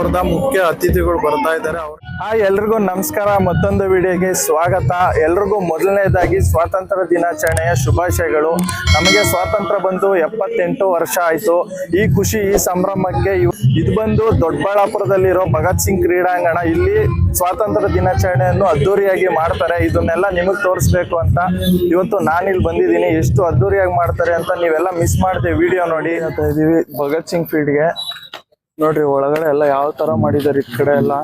ದೊಡ್ಡಬಳ್ಳಾಪುರದ ಮುಖ್ಯ ಅತಿಥಿಗಳು ಬರ್ತಾ ಇದ್ದಾರೆ. ಎಲ್ರಿಗೂ ನಮಸ್ಕಾರ, ಮತ್ತೊಂದು ವಿಡಿಯೋಗೆ ಸ್ವಾಗತ. ಎಲ್ರಿಗೂ ಮೊದಲನೇದಾಗಿ ಸ್ವಾತಂತ್ರ್ಯ ದಿನಾಚರಣೆಯ ಶುಭಾಶಯಗಳು. ನಮಗೆ ಸ್ವಾತಂತ್ರ್ಯ ಬಂದು 78 ವರ್ಷ ಆಯ್ತು. ಈ ಖುಷಿ, ಈ ಸಂಭ್ರಮಕ್ಕೆ ಇದು ಬಂದು ದೊಡ್ಡಬಳ್ಳಾಪುರದಲ್ಲಿರೋ ಭಗತ್ ಸಿಂಗ್ ಕ್ರೀಡಾಂಗಣ. ಇಲ್ಲಿ ಸ್ವಾತಂತ್ರ್ಯ ದಿನಾಚರಣೆಯನ್ನು ಅದ್ದೂರಿಯಾಗಿ ಮಾಡ್ತಾರೆ. ಇದನ್ನೆಲ್ಲ ನಿಮಗೆ ತೋರಿಸ್ಬೇಕು ಅಂತ ಇವತ್ತು ನಾನಿಲ್ಲಿ ಬಂದಿದ್ದೀನಿ. ಎಷ್ಟು ಅದ್ದೂರಿಯಾಗಿ ಮಾಡ್ತಾರೆ ಅಂತ ನೀವೆಲ್ಲ ಮಿಸ್ ಮಾಡದೆ ವಿಡಿಯೋ ನೋಡಿ. ಅಂತ ಇದೀವಿ ಭಗತ್ ಸಿಂಗ್ ಫೀಲ್ಡ್ಗೆ. ನೋಡ್ರಿ ಒಳಗಡೆ ಎಲ್ಲ ಯಾವ ತರ ಮಾಡಿದ್ದಾರೆ. ಈ ಕಡೆ ಎಲ್ಲ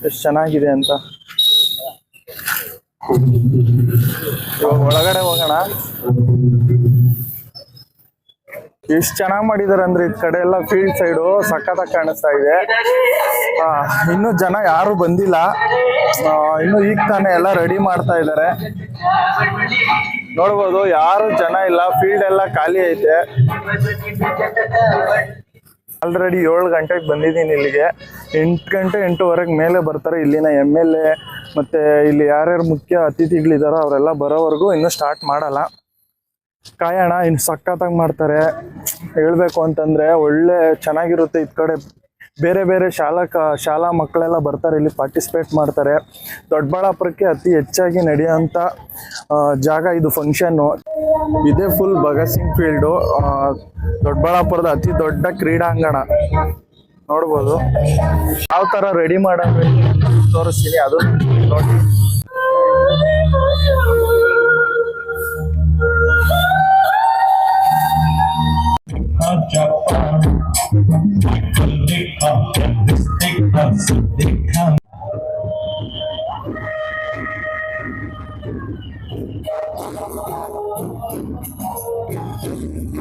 ಎಷ್ಟು ಚೆನ್ನಾಗಿದೆ ಅಂತ. ಇವಾಗ ಒಳಗಡೆ ಹೋಗೋಣ. ಎಷ್ಟು ಚೆನ್ನಾಗಿ ಮಾಡಿದಾರೆ ಅಂದ್ರೆ, ಈ ಕಡೆ ಎಲ್ಲ ಫೀಲ್ಡ್ ಸೈಡು ಸಖತ್ತಾಗಿ ಕಾಣಿಸ್ತಾ ಇದೆ. ಇನ್ನು ಜನ ಯಾರು ಬಂದಿಲ್ಲ. ಇನ್ನು ಈಗ ತಾನೇ ಎಲ್ಲ ರೆಡಿ ಮಾಡ್ತಾ ಇದ್ದಾರೆ. ನೋಡ್ಬೋದು, ಯಾರು ಜನ ಇಲ್ಲ. ಫೀಲ್ಡ್ ಎಲ್ಲ ಖಾಲಿ ಐತೆ. ಆಲ್ರೆಡಿ 7 ಗಂಟೆಗೆ ಬಂದಿದ್ದೀನಿ ಇಲ್ಲಿಗೆ. 8 ಗಂಟೆ 8:15 ಮೇಲೆ ಬರ್ತಾರೆ ಇಲ್ಲಿನ MLA ಮತ್ತೆ ಇಲ್ಲಿ ಯಾರ್ಯಾರು ಮುಖ್ಯ ಅತಿಥಿಗಳಿದಾರೋ ಅವರೆಲ್ಲ ಬರೋವರೆಗೂ ಇನ್ನೂ ಸ್ಟಾರ್ಟ್ ಮಾಡಲ್ಲ. ಕಾಯೋಣ. ಇನ್ನು ಸಖತ್ತಾಗಿ ಮಾಡ್ತಾರೆ. ಹೇಳ್ಬೇಕು ಅಂತಂದ್ರೆ ಒಳ್ಳೆ ಚೆನ್ನಾಗಿರುತ್ತೆ. ಈ ಕಡೆ ಬೇರೆ ಬೇರೆ ಶಾಲಾ ಮಕ್ಕಳೆಲ್ಲ ಬರ್ತಾರೆ, ಇಲ್ಲಿ ಪಾರ್ಟಿಸಿಪೇಟ್ ಮಾಡ್ತಾರೆ. ದೊಡ್ಡಬಳ್ಳಾಪುರಕ್ಕೆ ಅತಿ ಹೆಚ್ಚಾಗಿ ನಡೆಯೋಂಥ ಜಾಗ ಇದು. ಫಂಕ್ಷನ್ನು ಇದೇ ಫುಲ್ ಭಗತ್ ಸಿಂಗ್ ಫೀಲ್ಡು. ದೊಡ್ಡಬಳ್ಳಾಪುರದ ಅತಿ ದೊಡ್ಡ ಕ್ರೀಡಾಂಗಣ. ನೋಡ್ಬೋದು ಯಾವ ಥರ ರೆಡಿ ಮಾಡೋದು ತೋರಿಸ್ತೀನಿ, ಅದು ನೋಡಿ.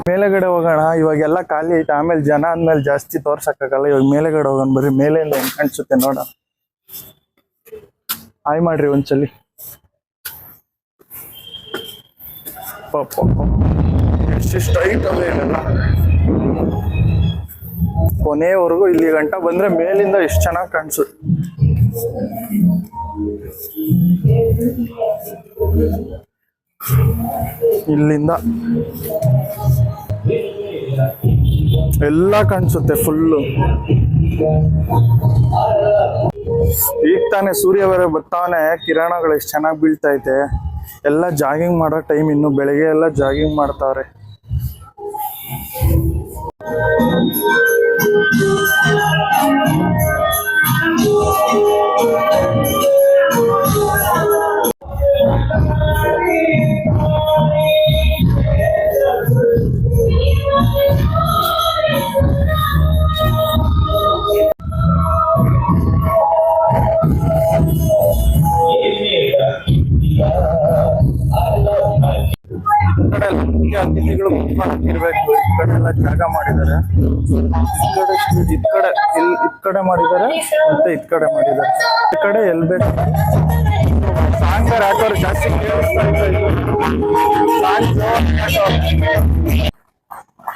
ಮೇಲೆಗಡೆ ಹೋಗೋಣ. ಇವಾಗೆಲ್ಲ ಖಾಲಿ ಐತೆ. ಆಮೇಲೆ ಜನ ಅಂದ್ಮೇಲೆ ಜಾಸ್ತಿ ತೋರ್ಸಕ್ಕಾಗಲ್ಲ. ಇವಾಗ ಮೇಲೆಗಡೆ ಹೋಗೋಣ. ಬರೀ ಮೇಲೆಯಿಂದ ಹೆಂಗ್ ಕಾಣಿಸುತ್ತೆ ನೋಡೋಣ. ಆಯ್ ಮಾಡ್ರಿ ಒಂದ್ಸಲಿ. ಎಷ್ಟು ಹೈಟ್ ಅವೆ ಇವೆಲ್ಲ. ಕೊನೆಯವರೆಗೂ ಇಲ್ಲಿ ಗಂಟ ಬಂದ್ರೆ ಮೇಲಿಂದ ಎಷ್ಟು ಚೆನ್ನಾಗಿ ಕಾಣಿಸುತ್ತೆ. ಇಲ್ಲಿಂದ ಎಲ್ಲ ಕಾಣಿಸುತ್ತೆ ಫುಲ್ಲು. ಈಗ ತಾನೇ ಸೂರ್ಯ ಬೇರೆ ಬರ್ತಾನೆ. ಕಿರಣಗಳು ಎಷ್ಟು ಚೆನ್ನಾಗಿ ಬೀಳ್ತಾ ಐತೆ. ಎಲ್ಲ ಜಾಗಿಂಗ್ ಮಾಡೋ ಟೈಮ್. ಇನ್ನು ಬೆಳಗ್ಗೆ ಎಲ್ಲ ಜಾಗಿಂಗ್ ಮಾಡ್ತಾವ್ರೆ. ಅತಿಥಿಗಳು ಇರ್ಬೇಕು. ಈ ಕಡೆ ಎಲ್ಲ ಜಾಗ ಮಾಡಿದ್ದಾರೆ. ಇದ್ ಕಡೆ ಮಾಡಿದ್ದಾರೆ, ಮತ್ತೆ ಇದ್ ಕಡೆ ಮಾಡಿದ್ದಾರೆ. ಈ ಕಡೆ ಎಲ್ ಬೇಕು ಸಾಂಗ್ ಹಾಕೋರು ಜಾಸ್ತಿ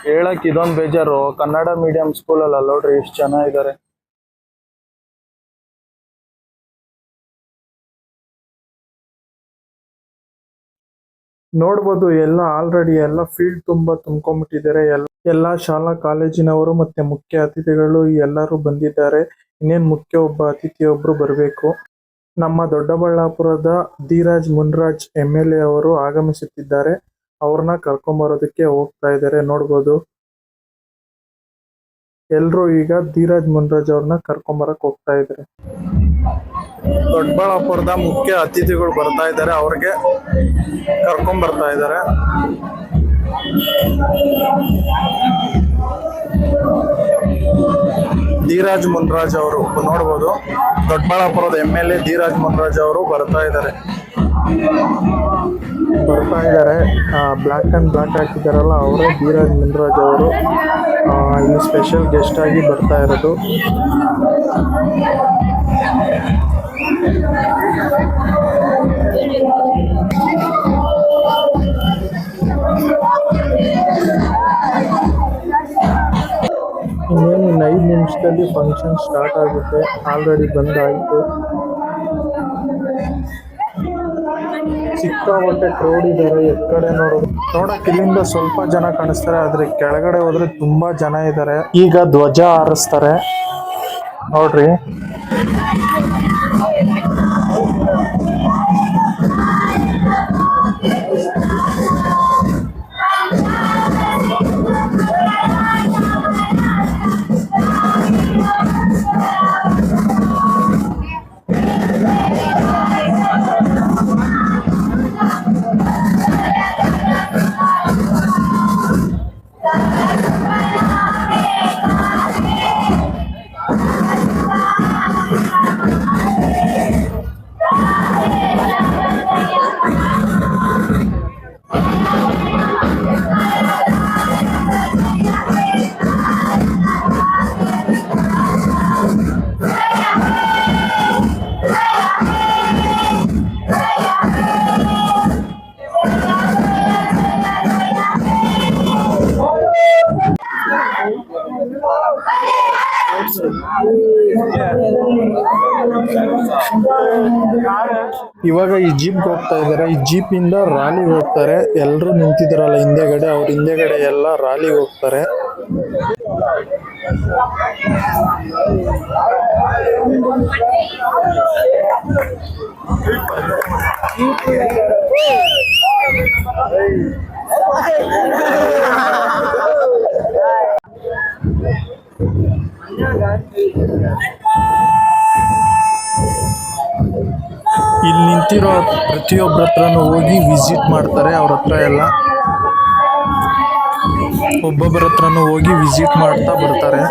ಹೇಳಕ್ ಇದೊಂದು ಬೇಜಾರು. ಕನ್ನಡ ಮೀಡಿಯಂ ಸ್ಕೂಲಲ್ಲ ನೋಡ್ರಿ ಎಷ್ಟು ಚೆನ್ನಾಗಿದ್ದಾರೆ. ನೋಡ್ಬೋದು ಎಲ್ಲ ಆಲ್ರೆಡಿ ಎಲ್ಲ ಫೀಲ್ಡ್ ತುಂಬಾ ತುಂಬ್ಕೊಂಡ್ಬಿಟ್ಟಿದ್ದಾರೆ. ಎಲ್ಲ ಶಾಲಾ ಕಾಲೇಜಿನವರು ಮತ್ತೆ ಮುಖ್ಯ ಅತಿಥಿಗಳು ಎಲ್ಲರೂ ಬಂದಿದ್ದಾರೆ. ಇನ್ನೇನು ಮುಖ್ಯ ಒಬ್ಬ ಅತಿಥಿಯೊಬ್ರು ಬರಬೇಕು. ನಮ್ಮ ದೊಡ್ಡಬಳ್ಳಾಪುರದ ಧೀರಾಜ್ ಮುನ್ರಾಜ್ MLA ಅವರು ಆಗಮಿಸುತ್ತಿದ್ದಾರೆ. ಅವ್ರನ್ನ ಕರ್ಕೊಂಬರೋದಕ್ಕೆ ಹೋಗ್ತಾ ಇದ್ದಾರೆ. ನೋಡ್ಬೋದು ಎಲ್ರು ಈಗ ಧೀರಾಜ್ ಮುನ್ರಾಜ್ ಅವ್ರನ್ನ ಕರ್ಕೊಂಬರಕ್ ಹೋಗ್ತಾ ಇದ್ದಾರೆ. ದೊಡ್ಡಬಳ್ಳಾಪುರದ ಮುಖ್ಯ ಅತಿಥಿಗಳು ಬರ್ತಾ ಇದ್ದಾರೆ. ಅವ್ರಿಗೆ ಕರ್ಕೊಂಡ್ ಬರ್ತಾ ಇದ್ದಾರೆ. ಧೀರಾಜ್ ಮುನ್ರಾಜ್ ಅವರು ನೋಡ್ಬೋದು. ದೊಡ್ಡಬಳ್ಳಾಪುರದ MLA ಧೀರಾಜ್ ಮುನ್ರಾಜ್ ಅವರು ಬರ್ತಾ ಇದ್ದಾರೆ. ಬ್ಲ್ಯಾಕ್ ಅಂಡ್ ಬ್ಲ್ಯಾಕ್ ಹಾಕಿದಾರಲ್ಲ, ಅವರೇ ಧೀರಾಜ್ ಮುನ್ರಾಜ್ ಅವರು. ಇಲ್ಲಿ ಸ್ಪೆಷಲ್ ಗೆಸ್ಟ್ ಆಗಿ ಬರ್ತಾ ಇರೋದು. ಇನ್ನೇನು 5 ನಿಮಿಷದಲ್ಲಿ ಫಂಕ್ಷನ್ ಸ್ಟಾರ್ಟ್ ಆಗುತ್ತೆ. ಆಲ್ರೆಡಿ ಬಂದಾಯಿತು. ಸಿಕ್ಕಾಪಟ್ಟೆ ಕ್ರೌಡ್ ಇದ್ದಾರೆ. ಎಕ್ಕಡೆ ನೋಡಕ್ ಇಲ್ಲಿಂದ ಸ್ವಲ್ಪ ಜನ ಕಾಣಿಸ್ತಾರೆ, ಆದ್ರೆ ಕೆಳಗಡೆ ಹೋದ್ರೆ ತುಂಬಾ ಜನ ಇದ್ದಾರೆ. ಈಗ ಧ್ವಜ ಹಾರಿಸ್ತಾರೆ. ನೋಡ್ರಿ. ಇವಾಗ ಈ ಜೀಪ್ಗೆ ಹೋಗ್ತಾ ಇದಾರೆ. ಈ ಜೀಪ್ ಇಂದ ರಾಲಿಗೆ ಹೋಗ್ತಾರೆ. ಎಲ್ಲರೂ ನಿಂತಿದಾರಲ್ಲ ಹಿಂದೆಗಡೆ, ಅವ್ರ ಹಿಂದೆಗಡೆ ಎಲ್ಲ ರಾಲಿಗೆ ಹೋಗ್ತಾರೆ. ಇಲ್ಲಿ ನಿಂತಿರೋ ಪ್ರತಿಯೊಬ್ಬರ ಹತ್ರನೂ ಹೋಗಿ ವಿಸಿಟ್ ಮಾಡ್ತಾರೆ. ಅವ್ರ ಹತ್ರ ಎಲ್ಲ ಒಬ್ಬೊಬ್ಬರ ಹತ್ರನೂ ಹೋಗಿ ವಿಸಿಟ್ ಮಾಡ್ತಾ ಬರ್ತಾರೆ.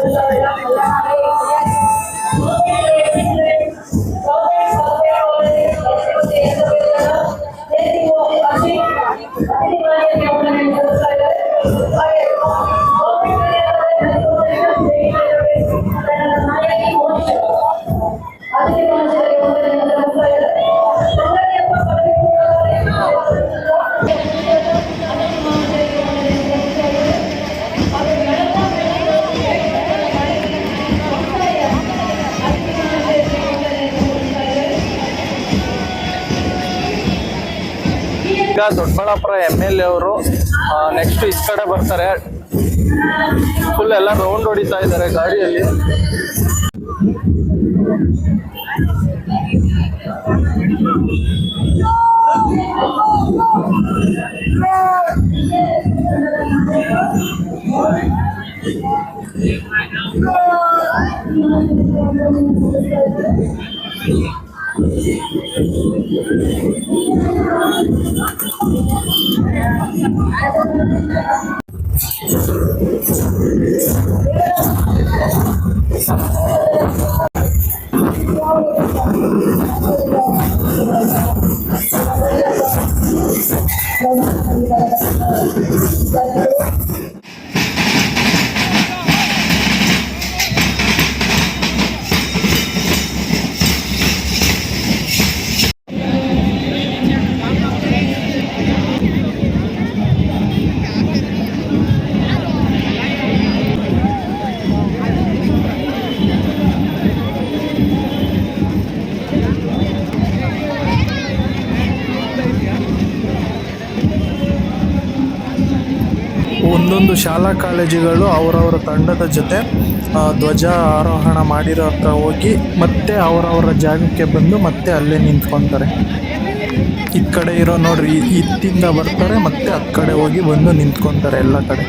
ಈಗ ದೊಡ್ಡಬಳ್ಳಾಪುರ MLA ಅವರು ನೆಕ್ಸ್ಟ್ ಈ ಕಡೆ ಬರ್ತಾರೆ. ಫುಲ್ ಎಲ್ಲ ರೌಂಡ್ ಹೊಡಿತಾ ಇದ್ದಾರೆ ಗಾಡಿಯಲ್ಲಿ. ಒಂದೊಂದು ಶಾಲಾ ಕಾಲೇಜುಗಳು ಅವರವರ ತಂಡದ ಜೊತೆ ಧ್ವಜ ಆರೋಹಣ ಮಾಡಿರೋ ಹತ್ರ ಹೋಗಿ ಮತ್ತೆ ಅವರವರ ಜಾಗಕ್ಕೆ ಬಂದು ಮತ್ತೆ ಅಲ್ಲೇ ನಿಂತ್ಕೊತಾರೆ. ಈ ಕಡೆ ಇರೋ ನೋಡ್ರಿ, ಇತ್ತಿಂದ ಬರ್ತಾರೆ ಮತ್ತೆ ಆ ಕಡೆ ಹೋಗಿ ಬಂದು ನಿಂತ್ಕೊತಾರೆ ಎಲ್ಲ ಕಡೆ.